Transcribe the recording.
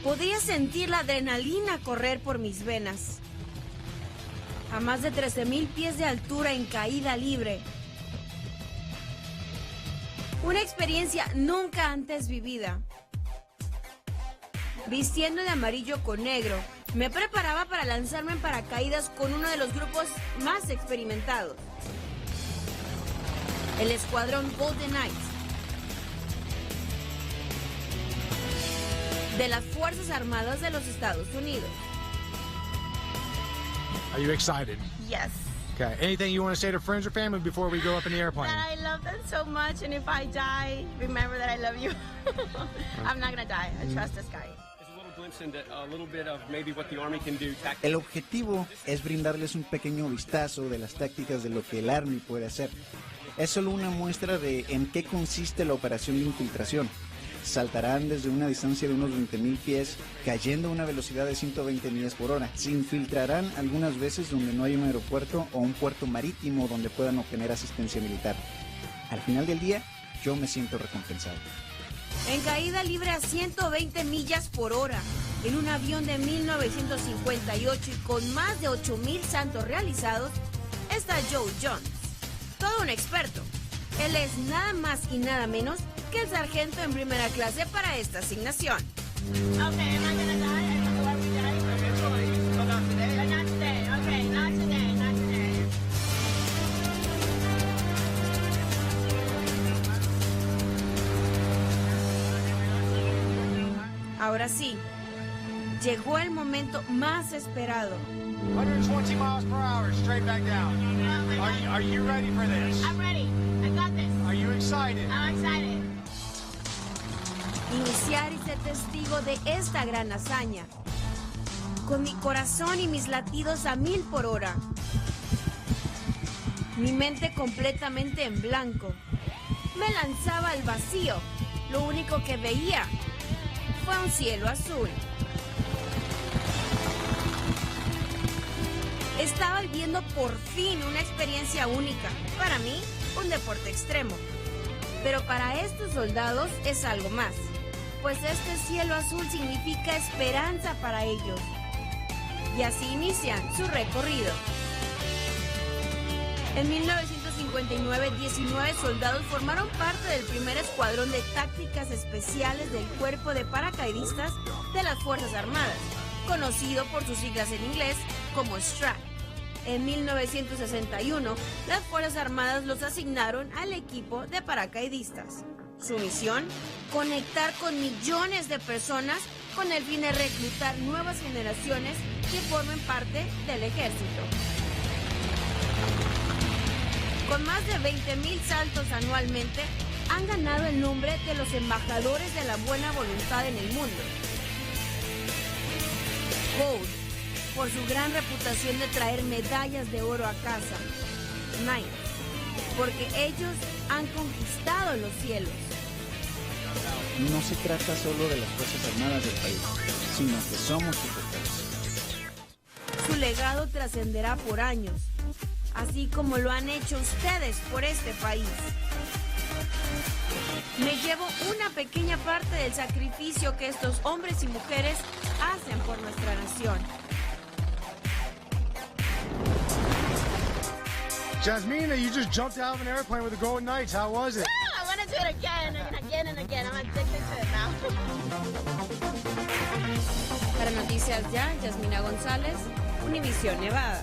Podría sentir la adrenalina correr por mis venas. A más de 13,000 pies de altura en caída libre. Una experiencia nunca antes vivida. Vistiendo de amarillo con negro, me preparaba para lanzarme en paracaídas con uno de los grupos más experimentados, el Escuadrón Golden Knights de las Fuerzas Armadas de los Estados Unidos. Are you excited? Yes. Okay. Anything you want to say to friends or family before we go up in the airplane? That I love them so much, and if I die, remember that I love you. I'm not gonna die. I trust this guy. El objetivo es brindarles un pequeño vistazo de las tácticas de lo que el Army puede hacer. Es solo una muestra de en qué consiste la operación de infiltración. Saltarán desde una distancia de unos 20,000 pies, cayendo a una velocidad de 120 millas por hora. Se infiltrarán algunas veces donde no hay un aeropuerto o un puerto marítimo donde puedan obtener asistencia militar. Al final del día, yo me siento recompensado. En caída libre a 120 millas por hora, en un avión de 1958 y con más de 8,000 saltos realizados, está Joe Jones. Todo un experto. Él es nada más y nada menos que el sargento en primera clase para esta asignación. Okay, am I gonna die? I don't know why we die. But not today. But not today. Okay, not today. Not today. Ahora sí, llegó el momento más esperado. 120 miles per hour, straight back down. Are you ready for this? I'm ready. I got this. Are you excited? I'm excited. Iniciar y ser testigo de esta gran hazaña. Con mi corazón y mis latidos a 1000 por hora. Mi mente completamente en blanco. Me lanzaba al vacío. Lo único que veía fue un cielo azul. Estaba viviendo por fin una experiencia única. Para mí, un deporte extremo. Pero para estos soldados es algo más. Pues este cielo azul significa esperanza para ellos. Y así inician su recorrido. En 1959, 19 soldados formaron parte del primer escuadrón de tácticas especiales del Cuerpo de Paracaidistas de las Fuerzas Armadas, conocido por sus siglas en inglés como STRAT. En 1961, las Fuerzas Armadas los asignaron al equipo de paracaidistas. Su misión, conectar con millones de personas con el fin de reclutar nuevas generaciones que formen parte del ejército. Con más de 20,000 saltos anualmente, han ganado el nombre de los embajadores de la buena voluntad en el mundo. Gold, por su gran reputación de traer medallas de oro a casa. Knight, porque ellos han conquistado los cielos. No se trata solo de las Fuerzas Armadas del país, sino que somos su fuerza. Su legado trascenderá por años, así como lo han hecho ustedes por este país. Me llevo una pequeña parte del sacrificio que estos hombres y mujeres hacen por nuestra nación. Jasmina, you just jumped out of an airplane with the Golden Knights. How was it? I want to do it again and again and again. I'm addicted to it now. Para Noticias Ya, Yasmina González, Univisión Nevada.